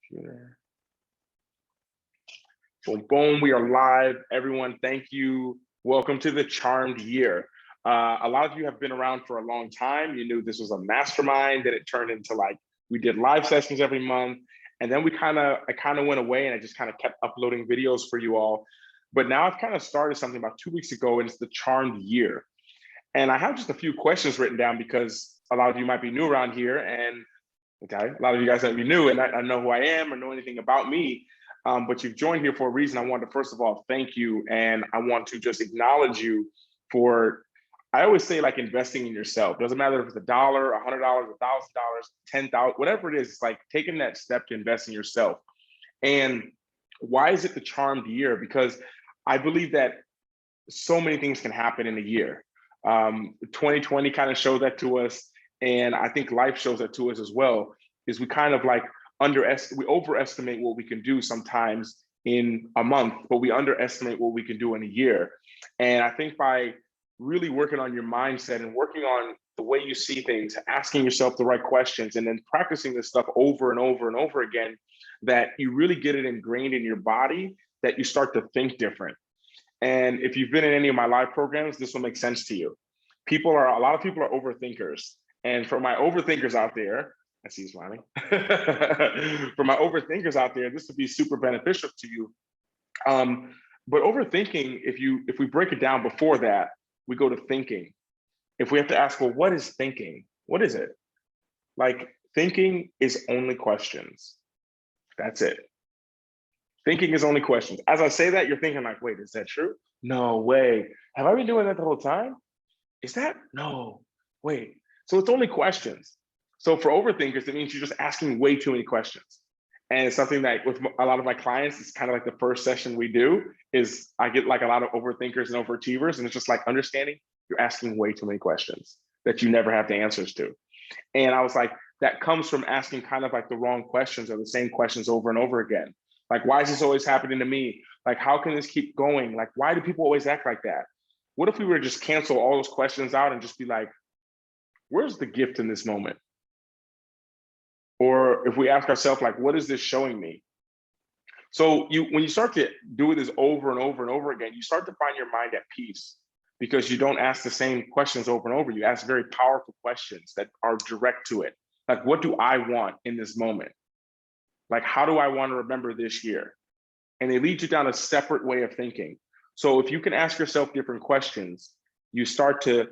Computer. Boom, boom, we are live. Everyone, thank you. Welcome to the Charmed Year. A lot of you have been around for a long time. You knew this was a mastermind, then it turned into like, we did live sessions every month. And then I kind of went away and I just kind of kept uploading videos for you all. But now I've kind of started something about 2 weeks ago, and it's the Charmed Year. And I have just a few questions written down because a lot of you might be new around here, and okay, a lot of you guys might be new and I know who I am or know anything about me. But you've joined here for a reason. I want to first of all thank you, and I want to just acknowledge you for, I always say, like, investing in yourself. Doesn't matter if it's $1, $100, $1,000, 10,000, whatever it is. It's like taking that step to invest in yourself. And why is it the Charmed Year? Because I believe that so many things can happen in a year. 2020 kind of showed that to us, and I think life shows that to us as well. Is we kind of like we overestimate what we can do sometimes in a month, but we underestimate what we can do in a year. And I think by really working on your mindset and working on the way you see things, asking yourself the right questions, and then practicing this stuff over and over and over again, that you really get it ingrained in your body, that you start to think different. And if you've been in any of my live programs, this will make sense to you. A lot of people are overthinkers. And for my overthinkers out there, I see you smiling. For my overthinkers out there, this would be super beneficial to you. But overthinking, if we break it down before that, we go to thinking. If we have to ask, well, what is thinking? What is it? Like, thinking is only questions. That's it. Thinking is only questions. As I say that, you're thinking like, wait, is that true? No way. Have I been doing that the whole time? Is that? No, wait. So it's only questions. So for overthinkers, it means you're just asking way too many questions. And it's something that with a lot of my clients, it's kind of like the first session we do is I get like a lot of overthinkers and overachievers, and it's just like understanding you're asking way too many questions that you never have the answers to. And I was like, that comes from asking kind of like the wrong questions or the same questions over and over again. Like, why is this always happening to me? Like, how can this keep going? Like, why do people always act like that? What if we were to just cancel all those questions out and just be like, where's the gift in this moment? Or if we ask ourselves, like, what is this showing me? So when you start to do this over and over and over again, you start to find your mind at peace, because you don't ask the same questions over and over. You ask very powerful questions that are direct to it. Like, what do I want in this moment? Like, how do I want to remember this year? And they lead you down a separate way of thinking. So if you can ask yourself different questions, you start to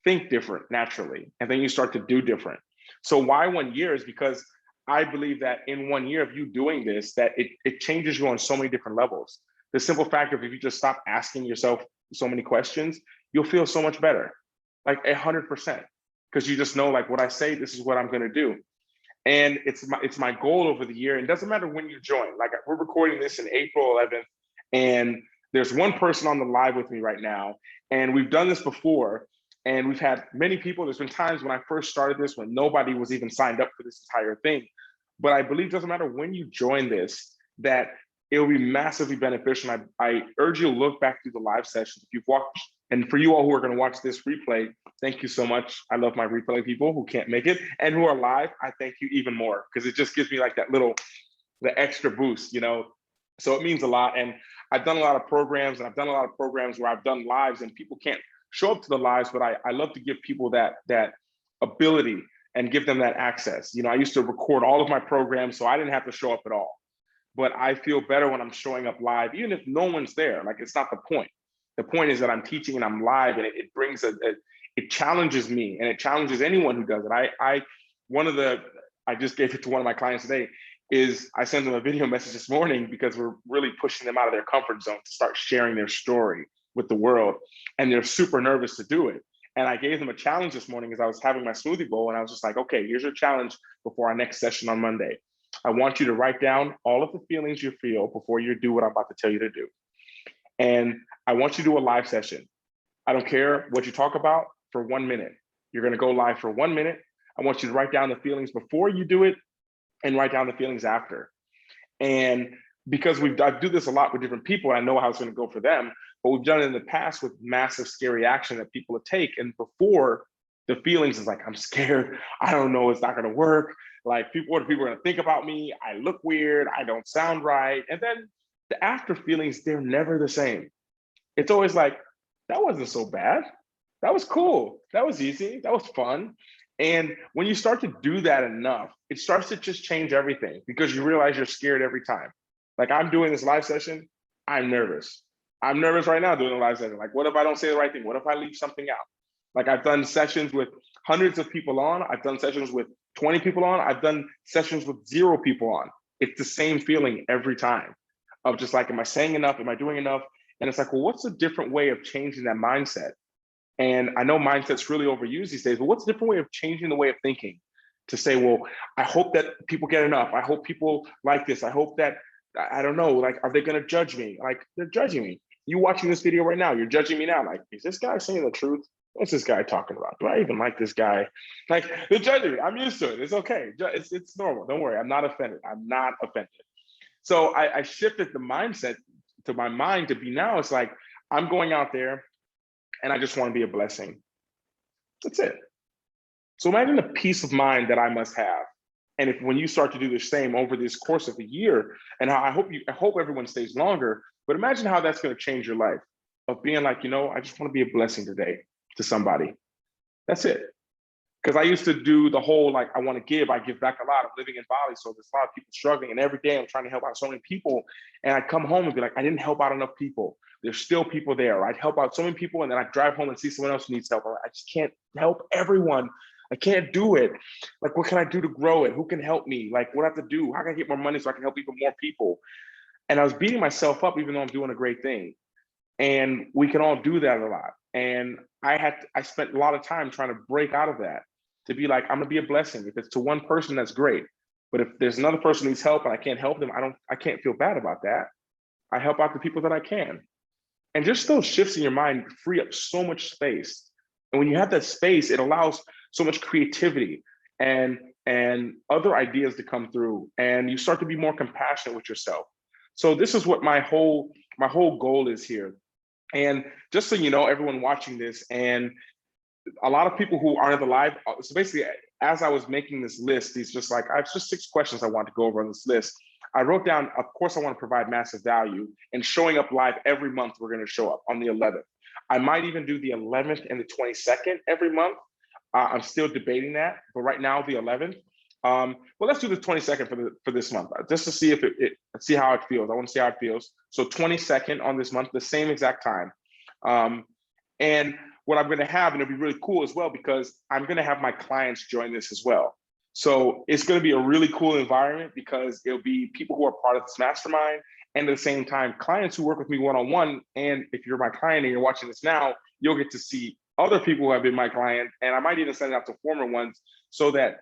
think different naturally, and then you start to do different. So why 1 year is because I believe that in 1 year of you doing this, that it changes you on so many different levels. The simple fact of, if you just stop asking yourself so many questions, you'll feel so much better, like 100%, because you just know, like, what I say, this is what I'm going to do. And it's my goal over the year. And it doesn't matter when you join. Like, we're recording this in April 11th, and there's one person on the live with me right now. And we've done this before, and we've had many people. There's been times when I first started this when nobody was even signed up for this entire thing. But I believe it doesn't matter when you join this, that it will be massively beneficial. And I urge you to look back through the live sessions. If you've watched, and for you all who are going to watch this replay, thank you so much. I love my replay people who can't make it, and who are live, I thank you even more, because it just gives me like the extra boost, you know? So it means a lot. And I've done a lot of programs, and I've done a lot of programs where I've done lives and people can't show up to the lives, but I love to give people that ability and give them that access. You know, I used to record all of my programs, so I didn't have to show up at all. But I feel better when I'm showing up live, even if no one's there. Like, it's not the point. The point is that I'm teaching and I'm live, and it brings it challenges me, and it challenges anyone who does it. I just gave it to one of my clients today, is I sent them a video message this morning, because we're really pushing them out of their comfort zone to start sharing their story with the world. And they're super nervous to do it. And I gave them a challenge this morning as I was having my smoothie bowl, and I was just like, okay, here's your challenge before our next session on Monday. I want you to write down all of the feelings you feel before you do what I'm about to tell you to do. And I want you to do a live session. I don't care what you talk about, for 1 minute. You're going to go live for 1 minute. I want you to write down the feelings before you do it, and write down the feelings after. And because I do this a lot with different people, I know how it's going to go for them, but we've done it in the past with massive scary action that people would take. And before, the feelings is like, I'm scared, I don't know, it's not going to work, Like what are people gonna think about me? I look weird, I don't sound right. And then the after feelings, they're never the same. It's always like, that wasn't so bad. That was cool. That was easy. That was fun. And when you start to do that enough, it starts to just change everything because you realize you're scared every time. Like I'm doing this live session, I'm nervous. I'm nervous right now doing a live session. Like, what if I don't say the right thing? What if I leave something out? Like I've done sessions with hundreds of people on. I've done sessions with 20 people on. I've done sessions with 0 people on. It's the same feeling every time of just like, am I saying enough? Am I doing enough? And it's like, well, what's a different way of changing that mindset? And I know mindset's really overused these days, but what's a different way of changing the way of thinking to say, well, I hope that people get enough. I hope people like this. I hope that, I don't know, like, are they going to judge me? Like, they're judging me. You watching this video right now, you're judging me now. Like, is this guy saying the truth? What's this guy talking about? Do I even like this guy? Like, they're judging me. I'm used to it. It's okay. It's normal. Don't worry. I'm not offended. I'm not offended. So I shifted the mindset to my mind to be now, it's like, I'm going out there and I just want to be a blessing. That's it. So imagine the peace of mind that I must have. And if when you start to do the same over this course of a year, and I hope everyone stays longer, but imagine how that's going to change your life of being like, I just want to be a blessing today to somebody. That's it. Because I used to do the whole, like, I want to give, I give back a lot. I'm living in Bali, so there's a lot of people struggling. And every day I'm trying to help out so many people. And I'd come home and be like, I didn't help out enough people. There's still people there. I'd help out so many people. And then I'd drive home and see someone else who needs help. I just can't help everyone. I can't do it. Like, what can I do to grow it? Who can help me? Like, what do I have to do? How can I get more money so I can help even more people? And I was beating myself up, even though I'm doing a great thing. And we can all do that a lot. And I spent a lot of time trying to break out of that, to be like, I'm gonna be a blessing. If it's to one person, that's great. But if there's another person who needs help and I can't help them, I can't feel bad about that. I help out the people that I can. And just those shifts in your mind free up so much space. And when you have that space, it allows so much creativity and other ideas to come through, and you start to be more compassionate with yourself. So this is what my whole goal is here. And just so you know, everyone watching this, and a lot of people who aren't at the live, so basically, as I was making this list, these just like, I have just 6 questions I want to go over on this list. I wrote down, of course, I want to provide massive value, and showing up live every month, we're going to show up on the 11th. I might even do the 11th and the 22nd every month. I'm still debating that, but right now, the 11th. Well, let's do the 22nd for this month, just to see if see how it feels. I want to see how it feels. So 22nd on this month, the same exact time. And what I'm going to have, and it'll be really cool as well, because I'm going to have my clients join this as well. So it's going to be a really cool environment, because it'll be people who are part of this mastermind, and at the same time, clients who work with me one-on-one. And if you're my client and you're watching this now, you'll get to see other people who have been my client, and I might even send it out to former ones, so that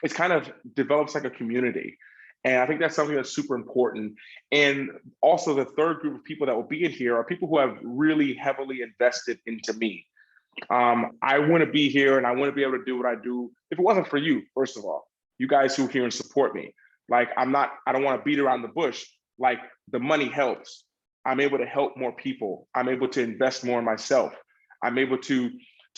it kind of develops like a community. And I think that's something that's super important. And also, the third group of people that will be in here are people who have really heavily invested into me. I want to be here, and I want to be able to do what I do. If it wasn't for you, first of all, you guys who are here and support me, like, I don't want to beat around the bush. Like, the money helps. I'm able to help more people. I'm able to invest more in myself. I'm able to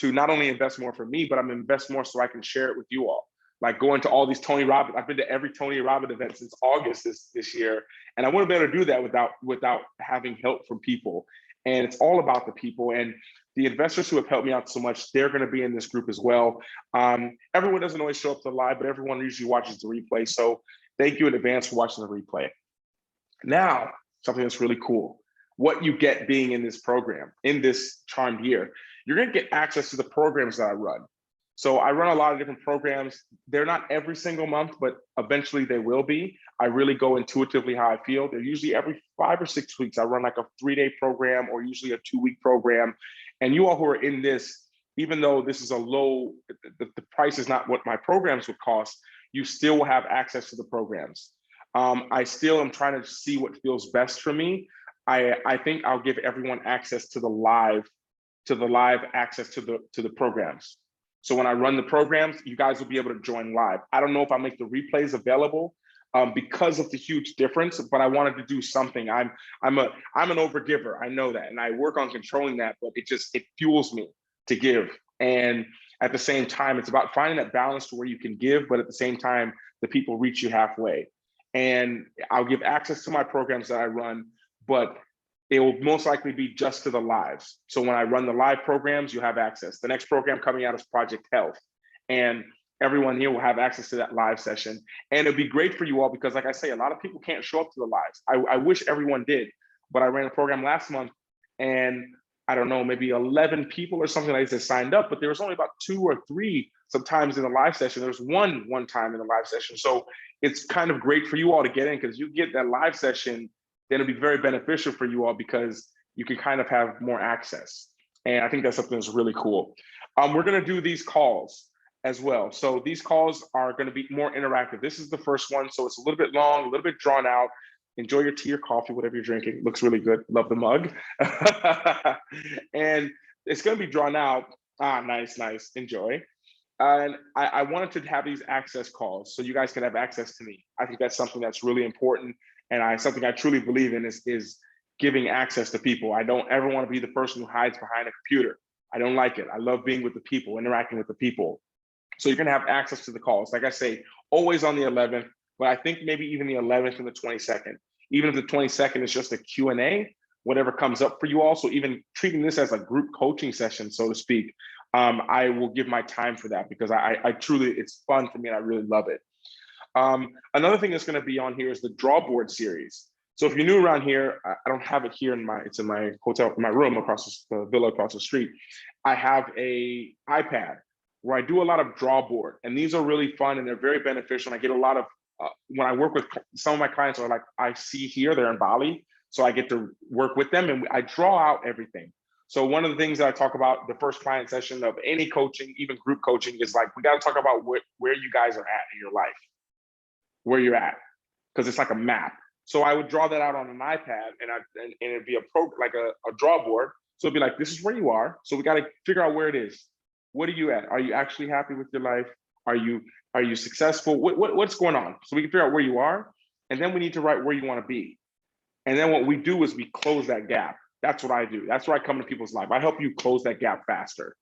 not only invest more for me, but I'm invest more so I can share it with you all. Like, going to all these Tony Robbins, I've been to every Tony Robbins event since August this year. And I want to be able to do that without having help from people. And it's all about the people. And the investors who have helped me out so much, they're going to be in this group as well. Everyone doesn't always show up to the live, but everyone usually watches the replay. So thank you in advance for watching the replay. Now, something that's really cool. What you get being in this program, in this charmed year, you're going to get access to the programs that I run. So I run a lot of different programs. They're not every single month, but eventually they will be. I really go intuitively how I feel. They're usually every 5 or 6 weeks. I run like a 3-day program, or usually a 2-week program. And you all who are in this, even though this is a low, the price is not what my programs would cost, you still will have access to the programs. I still am trying to see what feels best for me. I think I'll give everyone access to the live access to the programs. So when I run the programs, you guys will be able to join live. I don't know if I'll make the replays available because of the huge difference, but I wanted to do something. I'm an overgiver. I know that, and I work on controlling that. But it fuels me to give. And at the same time, it's about finding that balance to where you can give, but at the same time, the people reach you halfway. And I'll give access to my programs that I run, but it will most likely be just to the lives. So when I run the live programs, you have access. The next program coming out is Project Health. And everyone here will have access to that live session. And it'd be great for you all because, like I say, a lot of people can't show up to the lives. I wish everyone did, but I ran a program last month and I don't know, maybe 11 people or something like this signed up, but there was only about 2 or 3 sometimes in the live session. There was one time in the live session. So it's kind of great for you all to get in because you get that live session, then it'll be very beneficial for you all because you can kind of have more access. And I think that's something that's really cool. We're gonna do these calls as well. So these calls are gonna be more interactive. This is the first one, so it's a little bit long, a little bit drawn out. Enjoy your tea or coffee, whatever you're drinking. Looks really good. Love the mug. And it's going to be drawn out. Nice. Enjoy. And I wanted to have these access calls so you guys can have access to me. I think that's something that's really important. And something I truly believe in is giving access to people. I don't ever want to be the person who hides behind a computer. I don't like it. I love being with the people, interacting with the people. So you're going to have access to the calls. Like I say, always on the 11th. But I think maybe even the 11th and the 22nd, even if the 22nd is just a Q&A, whatever comes up for you all. So even treating this as a group coaching session, so to speak, I will give my time for that because I truly, it's fun for me and I really love it. Another thing that's going to be on here is the draw board series. So if you're new around here, I don't have it here it's in my hotel, my room across the villa across the street. I have a iPad where I do a lot of draw board, and these are really fun and they're very beneficial. And I get a lot of when I work with some of my clients are like, I see here, they're in Bali. So I get to work with them and I draw out everything. So one of the things that I talk about the first client session of any coaching, even group coaching, is like, we got to talk about where you guys are at in your life, where you're at, because it's like a map. So I would draw that out on an iPad and it'd be like a draw board. So it'd be like, this is where you are. So we got to figure out where it is. What are you at? Are you actually happy with your life? Are you successful? What's going on? So we can figure out where you are, and then we need to write where you want to be. And then what we do is we close that gap. That's what I do. That's where I come to people's life. I help you close that gap faster.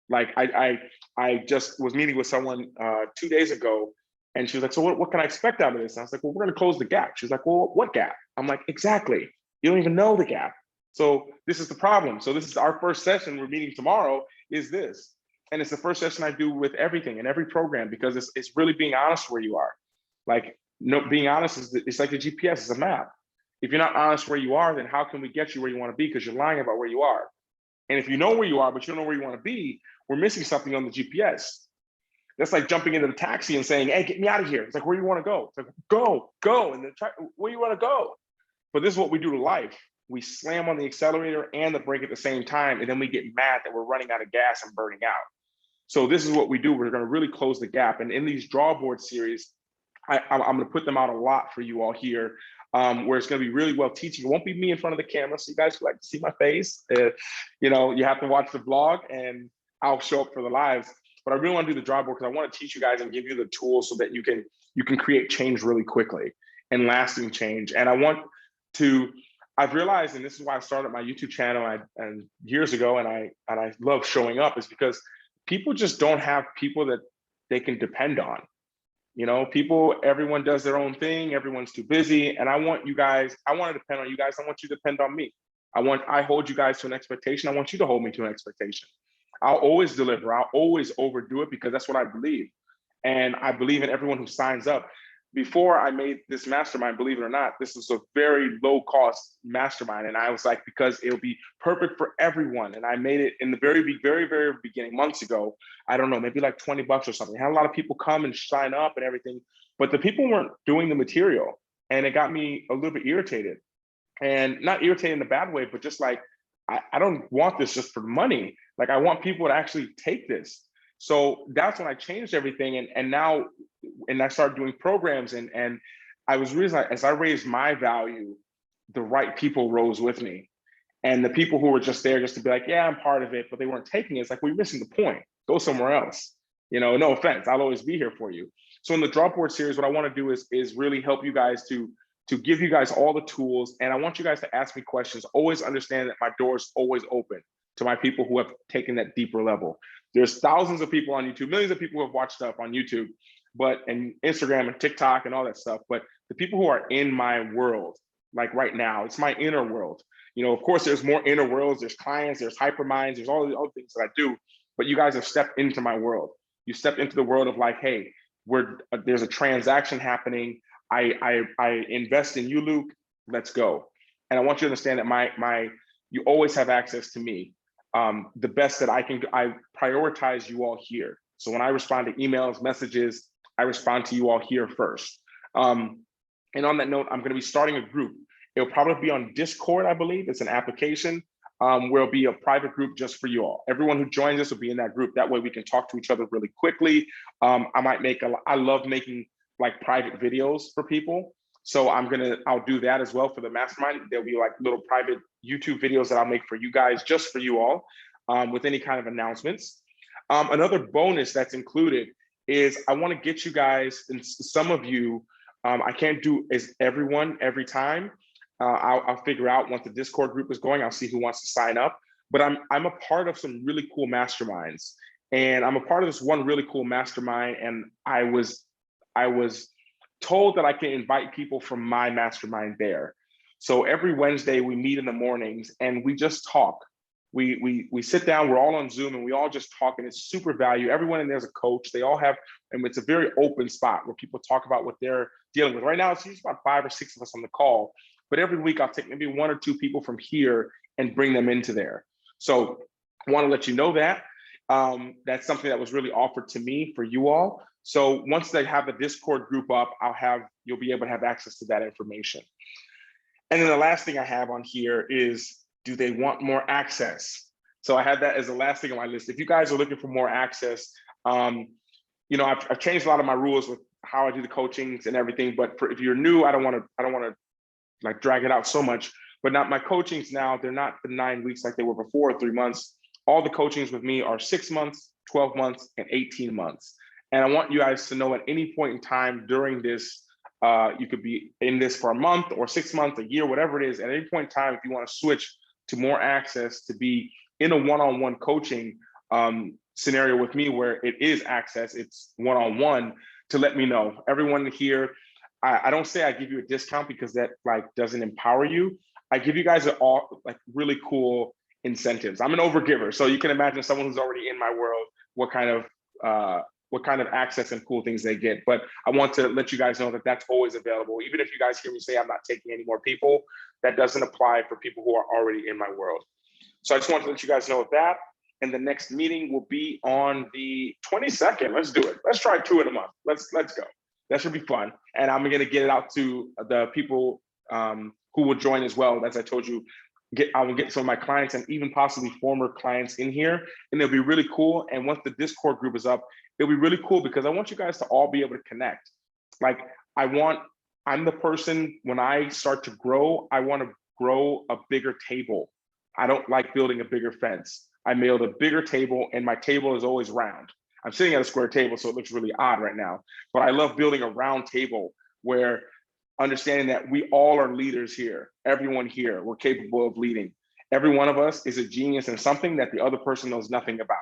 Like I just was meeting with someone 2 days ago, and she was like, so what can I expect out of this? And I was like, well, we're gonna close the gap. She's like, well, what gap? I'm like, exactly. You don't even know the gap. So this is the problem. So this is our first session. We're meeting tomorrow is this. And it's the first session I do with everything in every program because it's really being honest where you are. Like, no, being honest it's like the GPS, it's a map. If you're not honest where you are, then how can we get you where you want to be? Because you're lying about where you are. And if you know where you are, but you don't know where you want to be, we're missing something on the GPS. That's like jumping into the taxi and saying, hey, get me out of here. It's like, where do you want to go? It's like, go. And where do you want to go? But this is what we do to life. We slam on the accelerator and the brake at the same time. And then we get mad that we're running out of gas and burning out. So this is what we do. We're going to really close the gap. And in these draw board series, I'm going to put them out a lot for you all here, where it's going to be really well teaching. It won't be me in front of the camera, so you guys can like see my face. You have to watch the vlog, and I'll show up for the lives. But I really want to do the draw board because I want to teach you guys and give you the tools so that you can create change really quickly and lasting change. And I've realized, and this is why I started my YouTube channel and years ago, and I love showing up, is because people just don't have people that they can depend on. Everyone does their own thing. Everyone's too busy. And I want to depend on you guys. I want you to depend on me. I hold you guys to an expectation. I want you to hold me to an expectation. I'll always deliver. I'll always overdo it because that's what I believe. And I believe in everyone who signs up. Before I made this mastermind, believe it or not, this was a very low cost mastermind. And I was like, because it'll be perfect for everyone. And I made it in the very, very, very beginning, months ago. I don't know, maybe like $20 or something. I had a lot of people come and sign up and everything, but the people weren't doing the material. And it got me a little bit irritated. And not irritated in a bad way, but just like, I don't want this just for money. Like, I want people to actually take this. So that's when I changed everything. And now, I started doing programs, and I was realizing as I raised my value, the right people rose with me. And the people who were just there just to be like, yeah, I'm part of it, but they weren't taking it. It's like, well, you're missing the point. Go somewhere else. No offense, I'll always be here for you. So in the draw board series, what I want to do is really help you guys to give you guys all the tools. And I want you guys to ask me questions. Always understand that my door is always open to my people who have taken that deeper level. There's thousands of people on YouTube, millions of people who have watched stuff on YouTube, and Instagram and TikTok and all that stuff. But the people who are in my world, like right now, it's my inner world. You know, of course, there's more inner worlds. There's clients, there's hyperminds, there's all the other things that I do. But you guys have stepped into my world. You stepped into the world of like, hey, there's a transaction happening. I invest in you, Luke. Let's go. And I want you to understand that you always have access to me. The best that I prioritize you all here. So when I respond to emails, messages, I respond to you all here first. And on that note, I'm going to be starting a group. It'll probably be on Discord, I believe. It's an application where it'll be a private group just for you all. Everyone who joins us will be in that group. That way we can talk to each other really quickly. I love making like private videos for people. So I'll do that as well for the mastermind. There'll be like little private YouTube videos that I'll make for you guys, just for you all, with any kind of announcements. Another bonus that's included is I want to get you guys, and some of you, I can't do is everyone every time. I'll figure out once the Discord group is going, I'll see who wants to sign up. But I'm a part of some really cool masterminds, and I'm a part of this one really cool mastermind. And I was told that I can invite people from my mastermind there. So every Wednesday we meet in the mornings and we just talk. We sit down, we're all on Zoom and we all just talk, and it's super value. Everyone in there's a coach. They all have, and it's a very open spot where people talk about what they're dealing with. Right now, it's usually about 5 or 6 of us on the call, but every week I'll take maybe 1 or 2 people from here and bring them into there. So I want to let you know that. That's something that was really offered to me for you all. So once they have the Discord group up, you'll be able to have access to that information. And then the last thing I have on here is, do they want more access? So I had that as the last thing on my list. If you guys are looking for more access, you know, I've changed a lot of my rules with how I do the coachings and everything. But if you're new, I don't want to like drag it out so much. But not my coachings now, they're not the 9 weeks like they were before, 3 months. All the coachings with me are 6 months, 12 months, and 18 months. And I want you guys to know at any point in time during this, you could be in this for a month or 6 months, a year, whatever it is. At any point in time, if you want to switch to more access, to be in a one-on-one coaching scenario with me where it is access, it's one-on-one, to let me know. Everyone here, I don't say I give you a discount because that like doesn't empower you. I give you guys all like really cool incentives. I'm an overgiver, so you can imagine someone who's already in my world, what kind of access and cool things they get. But I want to let you guys know that that's always available. Even if you guys hear me say I'm not taking any more people, that doesn't apply for people who are already in my world. So I just wanted to let you guys know that. And the next meeting will be on the 22nd. Let's do it. Let's try 2 in a month. Let's go. That should be fun. And I'm going to get it out to the people who will join as well. As I told you, I will get some of my clients and even possibly former clients in here, and it'll be really cool. And once the Discord group is up, it'll be really cool because I want you guys to all be able to connect. Like I'm the person, when I start to grow, I want to grow a bigger table. I don't like building a bigger fence. I build a bigger table, and my table is always round. I'm sitting at a square table, so it looks really odd right now, but I love building a round table where understanding that we all are leaders here. Everyone here, we're capable of leading. Every one of us is a genius in something that the other person knows nothing about.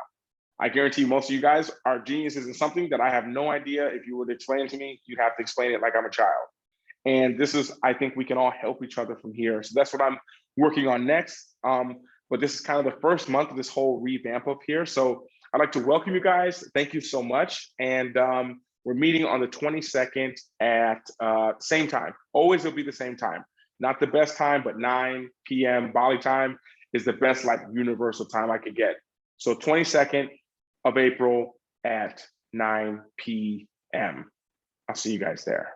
I guarantee most of you guys are geniuses in something that I have no idea. If you would explain it to me, you'd have to explain it like I'm a child. And this is, I think we can all help each other from here. So that's what I'm working on next. But this is kind of the first month of this whole revamp up here. So I'd like to welcome you guys. Thank you so much. And we're meeting on the 22nd at same time. Always it'll be the same time. Not the best time, but 9 p.m. Bali time is the best like universal time I could get. So 22nd of April at 9 p.m. I'll see you guys there.